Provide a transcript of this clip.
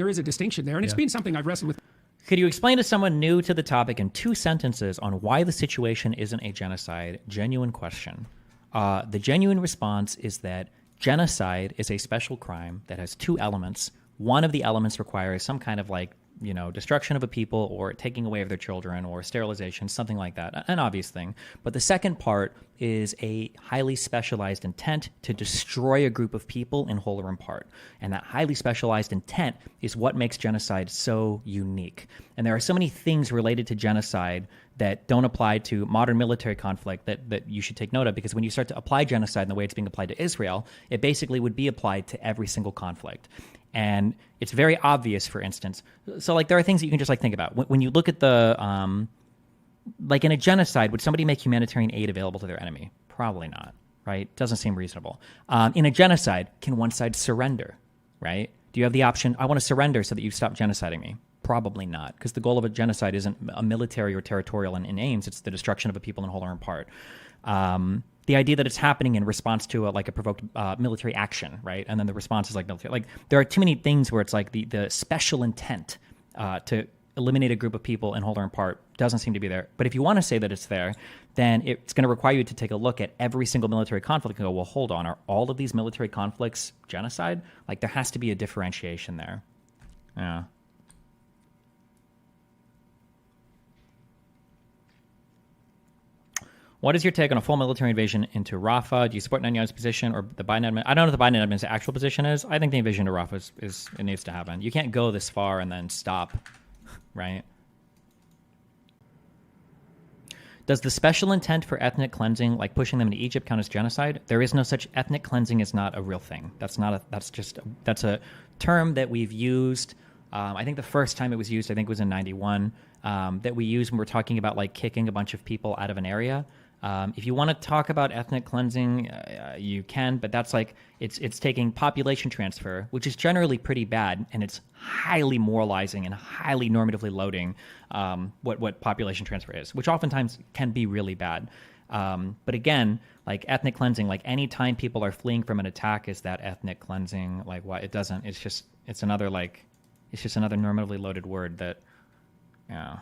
there is a distinction there, and it's been something I've wrestled with. Could you explain to someone new to the topic in 2 sentences on why the situation isn't a genocide? Genuine question. The genuine response is that genocide is a special crime that has 2 elements. One of the elements requires some kind of destruction of a people or taking away of their children or sterilization, something like that, an obvious thing. But the second part is a highly specialized intent to destroy a group of people in whole or in part. And that highly specialized intent is what makes genocide so unique. And there are so many things related to genocide that don't apply to modern military conflict that you should take note of, because when you start to apply genocide in the way it's being applied to Israel, it basically would be applied to every single conflict. And it's very obvious, for instance. So, there are things that you can just, think about. When you look at the, in a genocide, would somebody make humanitarian aid available to their enemy? Probably not, right? Doesn't seem reasonable. In a genocide, can one side surrender, right? Do you have the option, I want to surrender so that you stop genociding me? Probably not, because the goal of a genocide isn't a military or territorial in aims. It's the destruction of a people in whole or in part. The idea that it's happening in response to a provoked military action, right? And then the response is military. There are too many things where it's the special intent to eliminate a group of people in whole or in part doesn't seem to be there. But if you want to say that it's there, then it's going to require you to take a look at every single military conflict and go, well, hold on, are all of these military conflicts genocide? There has to be a differentiation there. Yeah. What is your take on a full military invasion into Rafah? Do you support Netanyahu's position or the Biden administration? I don't know what the Biden administration's actual position is. I think the invasion to Rafah it needs to happen. You can't go this far and then stop, right? Does the special intent for ethnic cleansing, like pushing them into Egypt, count as genocide? There is no such ethnic cleansing. Is not a real thing. That's a term that we've used. I think the first time it was used, I think, was in 91. That we use when we're talking about kicking a bunch of people out of an area. If you want to talk about ethnic cleansing, you can, but that's it's taking population transfer, which is generally pretty bad, and it's highly moralizing and highly normatively loading what population transfer is, which oftentimes can be really bad. But again, ethnic cleansing, any time people are fleeing from an attack, is that ethnic cleansing? Why it doesn't? It's just another normatively loaded word that, yeah.